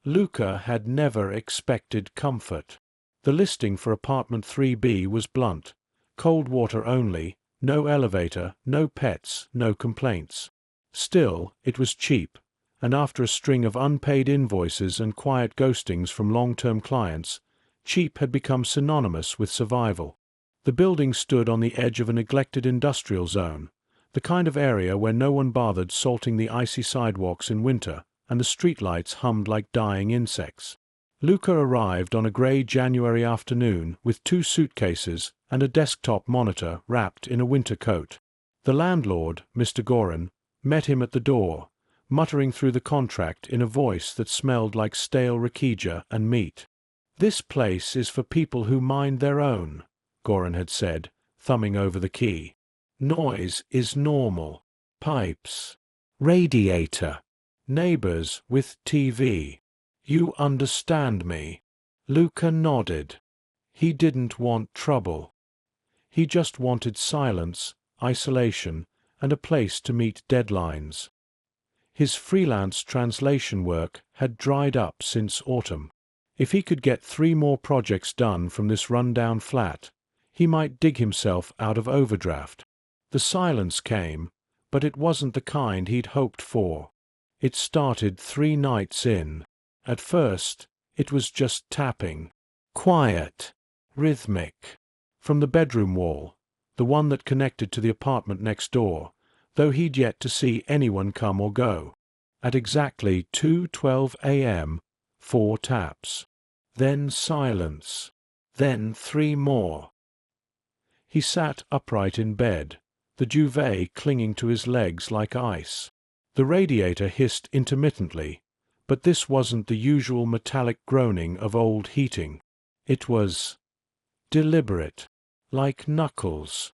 Luca had never expected comfort. The listing for apartment 3B was blunt. Cold water only, no elevator, no pets, no complaints. Still, it was cheap, and after a string of unpaid invoices and quiet ghostings from long-term clients, cheap had become synonymous with survival. The building stood on the edge of a neglected industrial zone, the kind of area where no one bothered salting the icy sidewalks in winter, and the streetlights hummed like dying insects. Luca arrived on a grey January afternoon with 2 suitcases and a desktop monitor wrapped in a winter coat. The landlord, Mr. Gorin, met him at the door, muttering through the contract in a voice that smelled like stale rakija and meat. "This place is for people who mind their own," Gorin had said, thumbing over the key. "Noise is normal. Pipes. Radiator. Neighbors with TV. You understand me?" Luca nodded. He didn't want trouble. He just wanted silence, isolation, and a place to meet deadlines. His freelance translation work had dried up since autumn. If he could get 3 more projects done from this run-down flat, he might dig himself out of overdraft. The silence came, but it wasn't the kind he'd hoped for. It started 3 nights in. At first, it was just tapping. Quiet. Rhythmic. From the bedroom wall, the one that connected to the apartment next door, though he'd yet to see anyone come or go. At exactly 2:12 a.m., 4 taps. Then silence. Then 3 more. He sat upright in bed, the duvet clinging to his legs like ice. The radiator hissed intermittently, but this wasn't the usual metallic groaning of old heating. It was deliberate, like knuckles.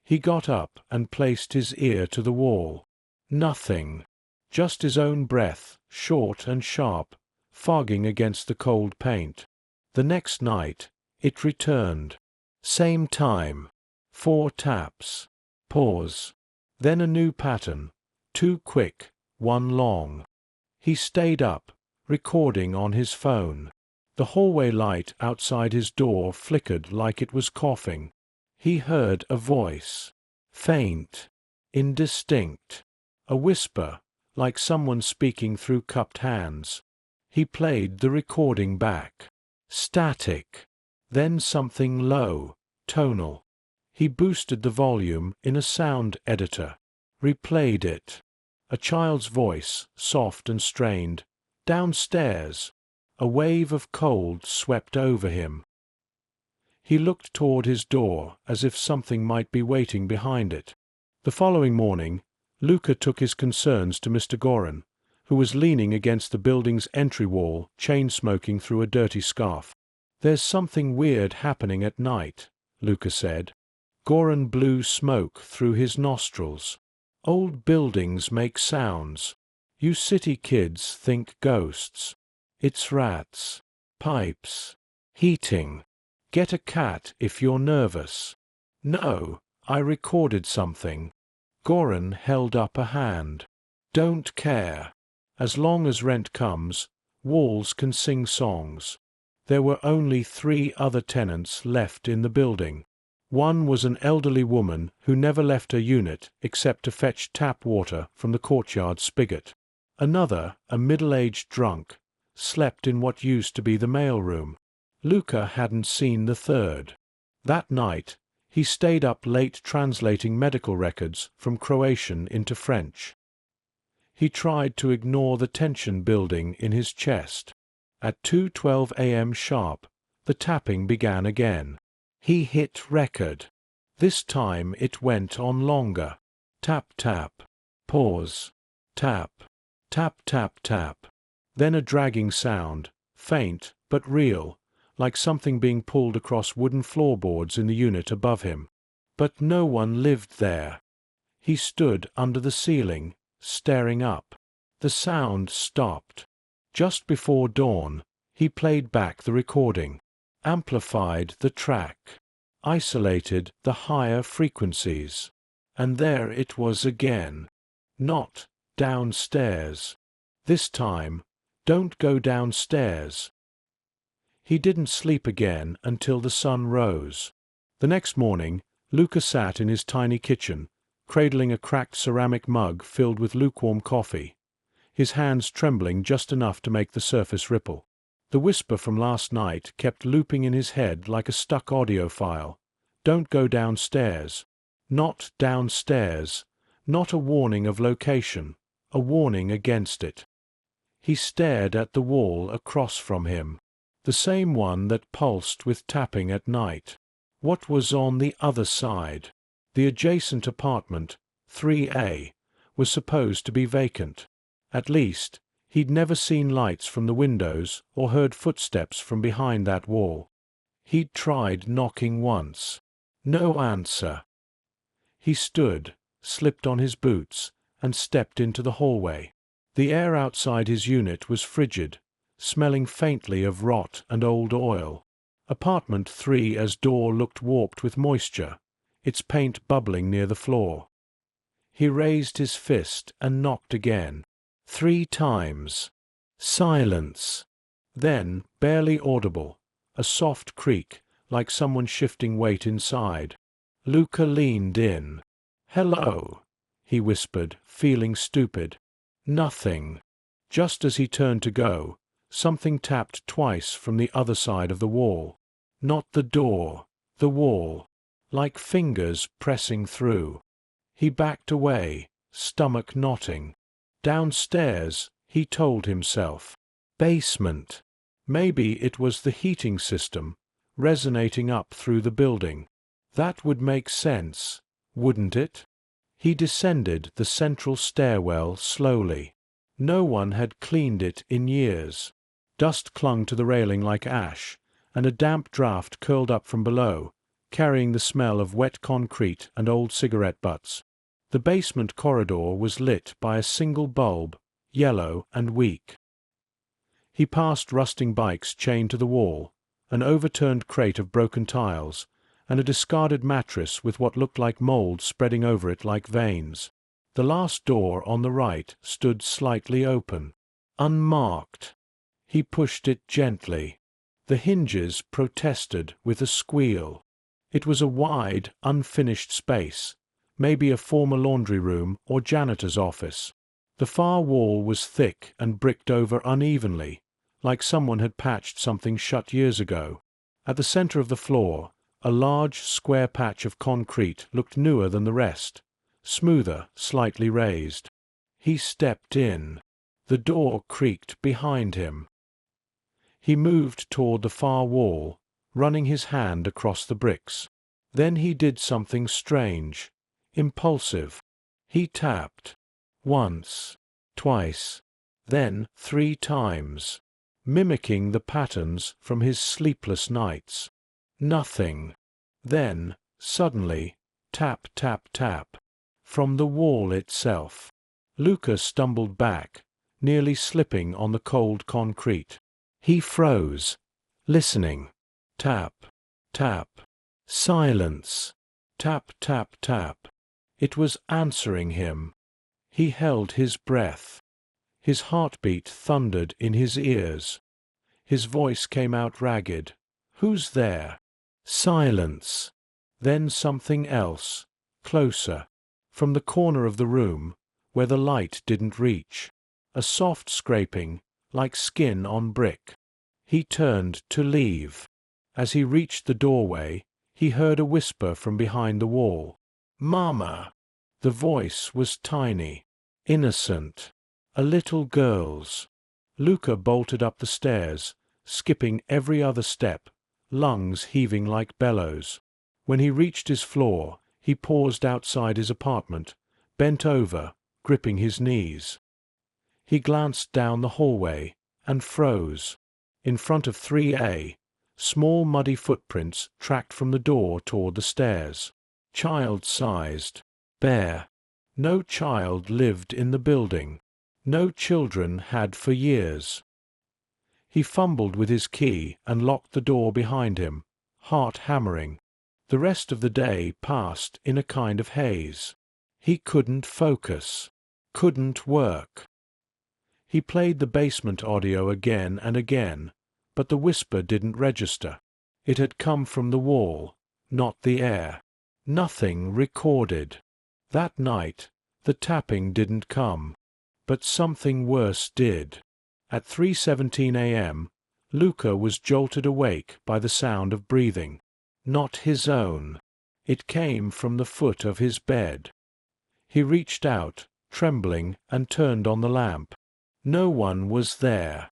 He got up and placed his ear to the wall. Nothing. Just his own breath, short and sharp, fogging against the cold paint. The next night, it returned. Same time. 4 taps. Pause. Then a new pattern. 2 quick, 1 long. He stayed up, recording on his phone. The hallway light outside his door flickered like it was coughing. He heard a voice. Faint. Indistinct. A whisper, like someone speaking through cupped hands. He played the recording back. Static. Then something low, tonal. He boosted the volume in a sound editor. Replayed it. A child's voice, soft and strained. Downstairs. A wave of cold swept over him. He looked toward his door as if something might be waiting behind it. The following morning, Luca took his concerns to Mr. Gorin, who was leaning against the building's entry wall, chain-smoking through a dirty scarf. "There's something weird happening at night," Luca said. Gorin blew smoke through his nostrils. "Old buildings make sounds. You city kids think ghosts. It's rats. Pipes. Heating. Get a cat if you're nervous." "No, I recorded something." Gorin held up a hand. "Don't care. As long as rent comes, walls can sing songs." There were only 3 other tenants left in the building. One was an elderly woman who never left her unit except to fetch tap water from the courtyard spigot. Another, a middle-aged drunk, slept in what used to be the mailroom. Luca hadn't seen the third. That night, he stayed up late translating medical records from Croatian into French. He tried to ignore the tension building in his chest. At 2:12 a.m. sharp, the tapping began again. He hit record. This time it went on longer. Tap, tap. Pause. Tap. Tap, tap, tap. Then a dragging sound, faint but real, like something being pulled across wooden floorboards in the unit above him. But no one lived there. He stood under the ceiling, staring up. The sound stopped. Just before dawn, he played back the recording, amplified the track, isolated the higher frequencies. And there it was again. Not downstairs. This time, Don't go downstairs. He didn't sleep again until the sun rose. The next morning, Luca sat in his tiny kitchen, cradling a cracked ceramic mug filled with lukewarm coffee, his hands trembling just enough to make the surface ripple. The whisper from last night kept looping in his head like a stuck audio file. Don't go downstairs. Not downstairs. Not a warning of location. A warning against it. He stared at the wall across from him. The same one that pulsed with tapping at night. What was on the other side? The adjacent apartment, 3A, was supposed to be vacant. At least, he'd never seen lights from the windows or heard footsteps from behind that wall. He'd tried knocking once. No answer. He stood, slipped on his boots, and stepped into the hallway. The air outside his unit was frigid, smelling faintly of rot and old oil. Apartment 3A's door looked warped with moisture, its paint bubbling near the floor. He raised his fist and knocked again. 3 times. Silence. Then, barely audible, a soft creak, like someone shifting weight inside. Luca leaned in. "Hello," he whispered, feeling stupid. Nothing. Just as he turned to go, something tapped twice from the other side of the wall. Not the door, the wall, like fingers pressing through. He backed away, stomach knotting. Downstairs, he told himself. Basement. Maybe it was the heating system, resonating up through the building. That would make sense, wouldn't it? He descended the central stairwell slowly. No one had cleaned it in years. Dust clung to the railing like ash, and a damp draught curled up from below, carrying the smell of wet concrete and old cigarette butts. The basement corridor was lit by a single bulb, yellow and weak. He passed rusting bikes chained to the wall, an overturned crate of broken tiles, and a discarded mattress with what looked like mold spreading over it like veins. The last door on the right stood slightly open, unmarked. He pushed it gently. The hinges protested with a squeal. It was a wide, unfinished space, maybe a former laundry room or janitor's office. The far wall was thick and bricked over unevenly, like someone had patched something shut years ago. At the center of the floor, a large, square patch of concrete looked newer than the rest, smoother, slightly raised. He stepped in. The door creaked behind him. He moved toward the far wall, running his hand across the bricks. Then he did something strange, impulsive. He tapped. Once, twice, then 3 times, mimicking the patterns from his sleepless nights. Nothing. Then, suddenly, tap, tap, tap, from the wall itself. Luca stumbled back, nearly slipping on the cold concrete. He froze, listening. Tap, tap. Silence. Tap, tap, tap. It was answering him. He held his breath. His heartbeat thundered in his ears. His voice came out ragged. "Who's there?" Silence. Then something else, closer, from the corner of the room, where the light didn't reach. A soft scraping, like skin on brick. He turned to leave. As he reached the doorway, he heard a whisper from behind the wall. "Mama!" The voice was tiny, innocent, a little girl's. Luca bolted up the stairs, skipping every other step, lungs heaving like bellows. When he reached his floor, he paused outside his apartment, bent over, gripping his knees. He glanced down the hallway and froze. In front of 3A, small muddy footprints tracked from the door toward the stairs. Child-sized, bare. No child lived in the building. No children had for years. He fumbled with his key and locked the door behind him, heart hammering. The rest of the day passed in a kind of haze. He couldn't focus, couldn't work. He played the basement audio again and again, but the whisper didn't register. It had come from the wall, not the air. Nothing recorded. That night, the tapping didn't come. But something worse did. At 3:17 a.m., Luca was jolted awake by the sound of breathing. Not his own. It came from the foot of his bed. He reached out, trembling, and turned on the lamp. No one was there.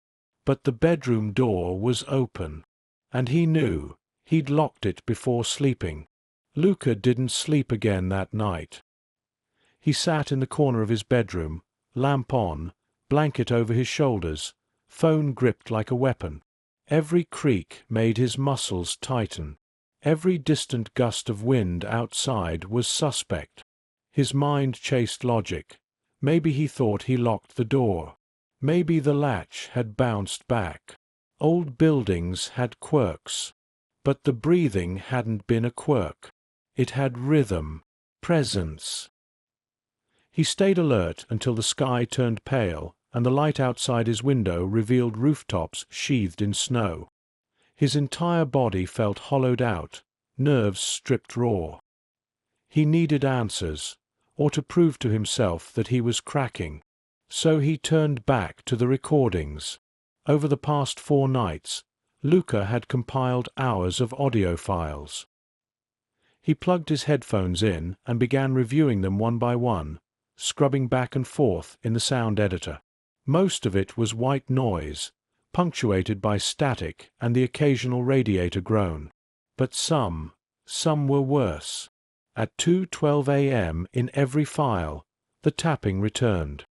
But the bedroom door was open. And he knew he'd locked it before sleeping. Luca didn't sleep again that night. He sat in the corner of his bedroom, lamp on, blanket over his shoulders, phone gripped like a weapon. Every creak made his muscles tighten. Every distant gust of wind outside was suspect. His mind chased logic. Maybe he thought he locked the door. Maybe the latch had bounced back. Old buildings had quirks. But the breathing hadn't been a quirk. It had rhythm, presence. He stayed alert until the sky turned pale and the light outside his window revealed rooftops sheathed in snow. His entire body felt hollowed out, nerves stripped raw. He needed answers, or to prove to himself that he was cracking. So he turned back to the recordings. Over the past 4 nights, Luca had compiled hours of audio files. He plugged his headphones in and began reviewing them one by one, scrubbing back and forth in the sound editor. Most of it was white noise, punctuated by static and the occasional radiator groan. But some were worse. At 2:12 a.m. in every file, the tapping returned.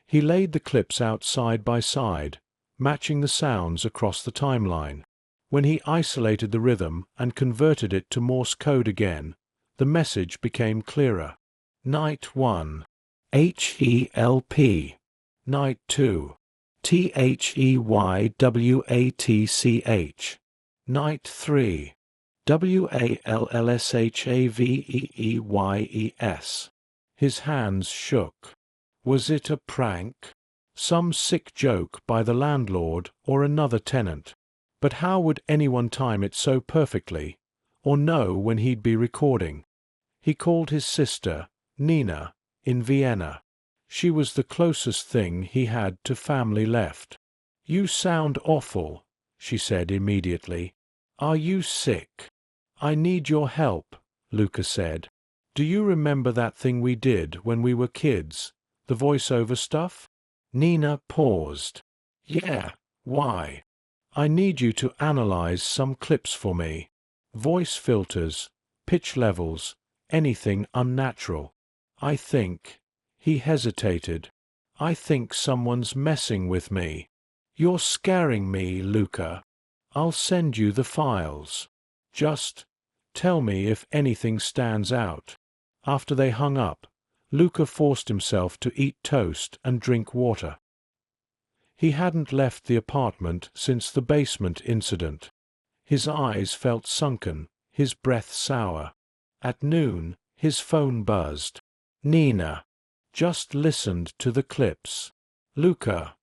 He laid the clips out side by side, matching the sounds across the timeline. When he isolated the rhythm and converted it to Morse code again, the message became clearer. Night 1, HELP. Night 2, THEYWATCH. Night 3, WALLSHAVEEYES. His hands shook. Was it a prank? Some sick joke by the landlord or another tenant? But how would anyone time it so perfectly, or know when he'd be recording? He called his sister, Nina, in Vienna. She was the closest thing he had to family left. "You sound awful," she said immediately. "Are you sick?" "I need your help," Luca said. "Do you remember that thing we did when we were kids, the voiceover stuff?" Nina paused. "Yeah, why?" "I need you to analyze some clips for me. Voice filters, pitch levels, anything unnatural. I think—" He hesitated. "I think someone's messing with me." "You're scaring me, Luca. I'll send you the files. Just tell me if anything stands out." After they hung up, Luca forced himself to eat toast and drink water. He hadn't left the apartment since the basement incident. His eyes felt sunken, his breath sour. At noon, his phone buzzed. Nina. Just listened to the clips. "Luca,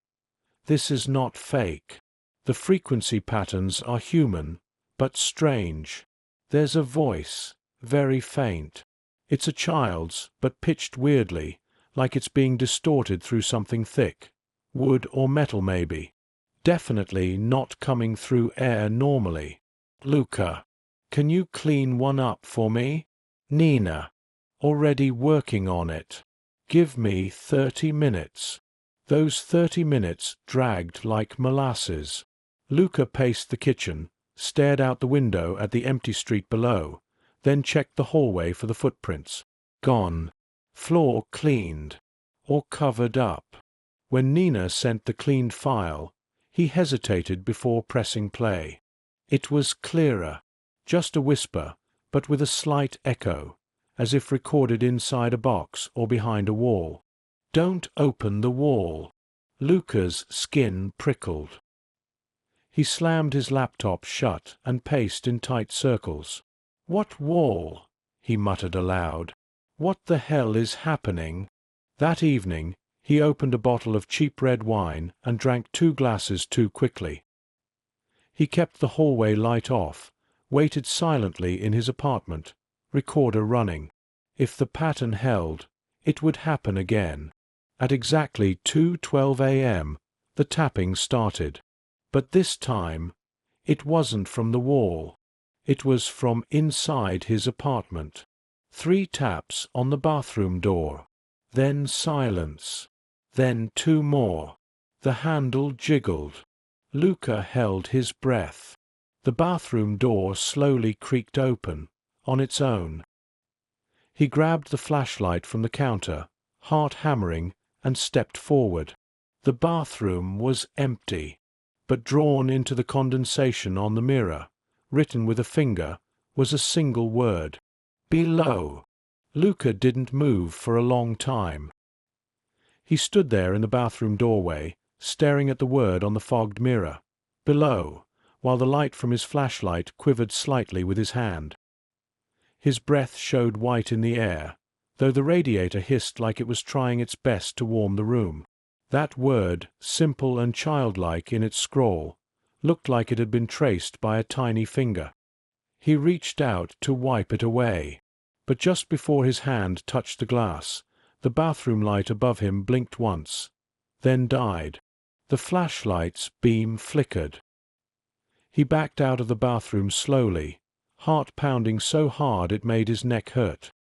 this is not fake. The frequency patterns are human, but strange. There's a voice, very faint. It's a child's, but pitched weirdly, like it's being distorted through something thick. Wood or metal maybe. Definitely not coming through air normally. Luca, can you clean one up for me?" Nina. "Already working on it. Give me 30 minutes. Those 30 minutes dragged like molasses. Luca paced the kitchen, stared out the window at the empty street below, then checked the hallway for the footprints. Gone. Floor cleaned. Or covered up. When Nina sent the cleaned file, he hesitated before pressing play. It was clearer. Just a whisper, but with a slight echo, as if recorded inside a box or behind a wall. "Don't open the wall." Luca's skin prickled. He slammed his laptop shut and paced in tight circles. "What wall?" he muttered aloud. "What the hell is happening?" That evening, He opened a bottle of cheap red wine and drank 2 glasses too quickly. He kept the hallway light off, waited silently in his apartment, recorder running. If the pattern held, it would happen again. At exactly 2:12 a.m., the tapping started. But this time, it wasn't from the wall. It was from inside his apartment. 3 taps on the bathroom door. Then silence. Then 2 more. The handle jiggled. Luca held his breath. The bathroom door slowly creaked open, on its own. He grabbed the flashlight from the counter, heart hammering, and stepped forward. The bathroom was empty, but drawn into the condensation on the mirror, written with a finger, was a single word: below. Luca didn't move for a long time. He stood there in the bathroom doorway, staring at the word on the fogged mirror, below, while the light from his flashlight quivered slightly with his hand. His breath showed white in the air, though the radiator hissed like it was trying its best to warm the room. That word, simple and childlike in its scrawl, looked like it had been traced by a tiny finger. He reached out to wipe it away, but just before his hand touched the glass, the bathroom light above him blinked once, then died. The flashlight's beam flickered. He backed out of the bathroom slowly, heart pounding so hard it made his neck hurt.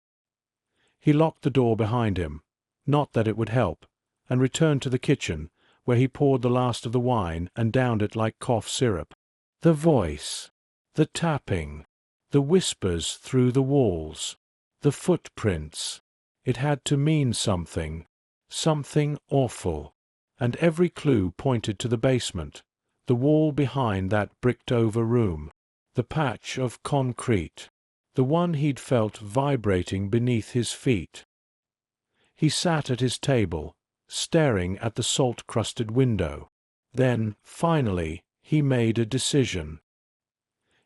He locked the door behind him, not that it would help, and returned to the kitchen, where he poured the last of the wine and downed it like cough syrup. The voice, the tapping, the whispers through the walls, the footprints. It had to mean something, something awful, and every clue pointed to the basement, the wall behind that bricked-over room, the patch of concrete, the one he'd felt vibrating beneath his feet. He sat at his table, staring at the salt-crusted window. Then, finally, he made a decision.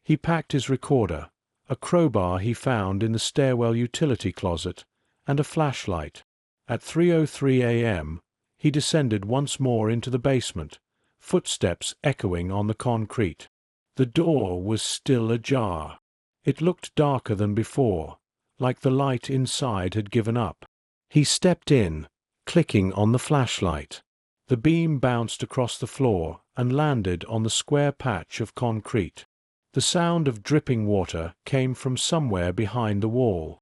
He packed his recorder, a crowbar he found in the stairwell utility closet, and a flashlight. At 3:03 a.m., he descended once more into the basement, footsteps echoing on the concrete. The door was still ajar. It looked darker than before, like the light inside had given up. He stepped in, clicking on the flashlight. The beam bounced across the floor and landed on the square patch of concrete. The sound of dripping water came from somewhere behind the wall.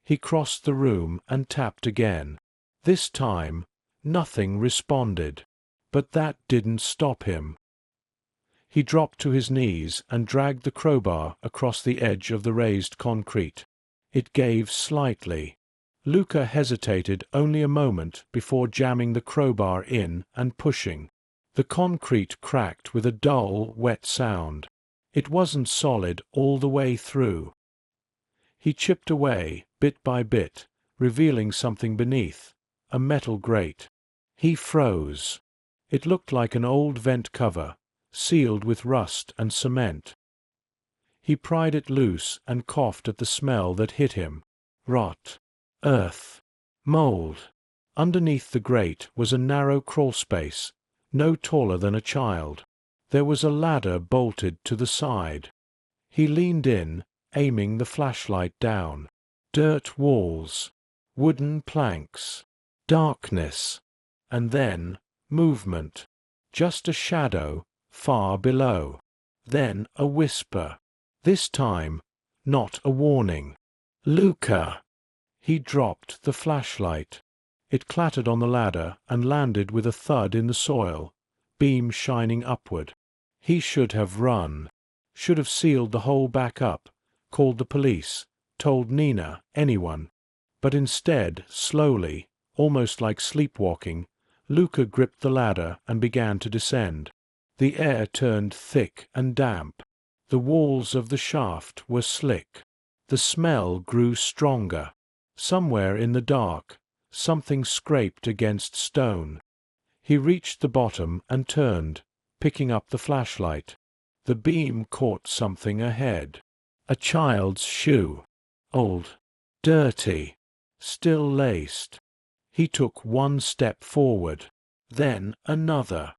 He crossed the room and tapped again. This time, nothing responded. But that didn't stop him. He dropped to his knees and dragged the crowbar across the edge of the raised concrete. It gave slightly. Luca hesitated only a moment before jamming the crowbar in and pushing. The concrete cracked with a dull, wet sound. It wasn't solid all the way through. He chipped away, bit by bit, revealing something beneath, a metal grate. He froze. It looked like an old vent cover, sealed with rust and cement. He pried it loose and coughed at the smell that hit him. Rot. Earth. Mold. Underneath the grate was a narrow crawlspace, no taller than a child. There was a ladder bolted to the side. He leaned in, aiming the flashlight down. Dirt walls. Wooden planks. Darkness. And then movement. Just a shadow, far below. Then a whisper. This time, not a warning. Luca! He dropped the flashlight. It clattered on the ladder and landed with a thud in the soil, beam shining upward. He should have run. Should have sealed the hole back up, called the police, told Nina, anyone. But instead, slowly, almost like sleepwalking, Luca gripped the ladder and began to descend. The air turned thick and damp. The walls of the shaft were slick. The smell grew stronger. Somewhere in the dark, something scraped against stone. He reached the bottom and turned, picking up the flashlight. The beam caught something ahead. A child's shoe. Old. Dirty. Still laced. He took one step forward. Then another.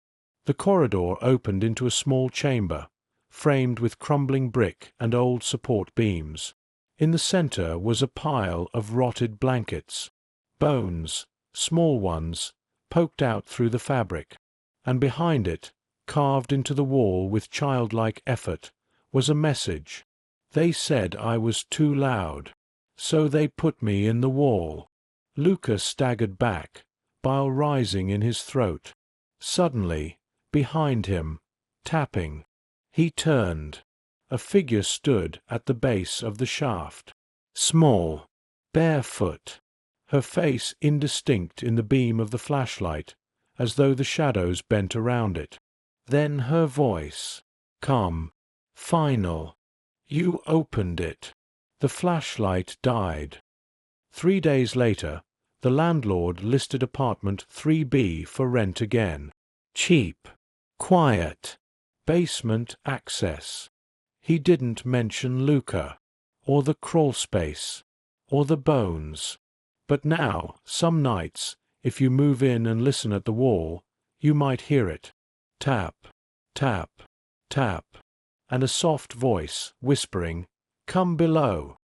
The corridor opened into a small chamber, framed with crumbling brick and old support beams. In the center was a pile of rotted blankets. Bones, small ones, poked out through the fabric. And behind it, carved into the wall with childlike effort, was a message. They said I was too loud, so they put me in the wall. Luca staggered back, bile rising in his throat. Suddenly, behind him, tapping. He turned. A figure stood at the base of the shaft. Small, barefoot, her face indistinct in the beam of the flashlight, as though the shadows bent around it. Then her voice, calm, final. You opened it. The flashlight died. 3 days later, the landlord listed apartment 3B for rent again. Cheap, quiet, basement access. He didn't mention Luca, or the crawlspace, or the bones. But now, some nights, if you move in and listen at the wall, you might hear it. Tap, tap, tap, and a soft voice whispering, "Come below."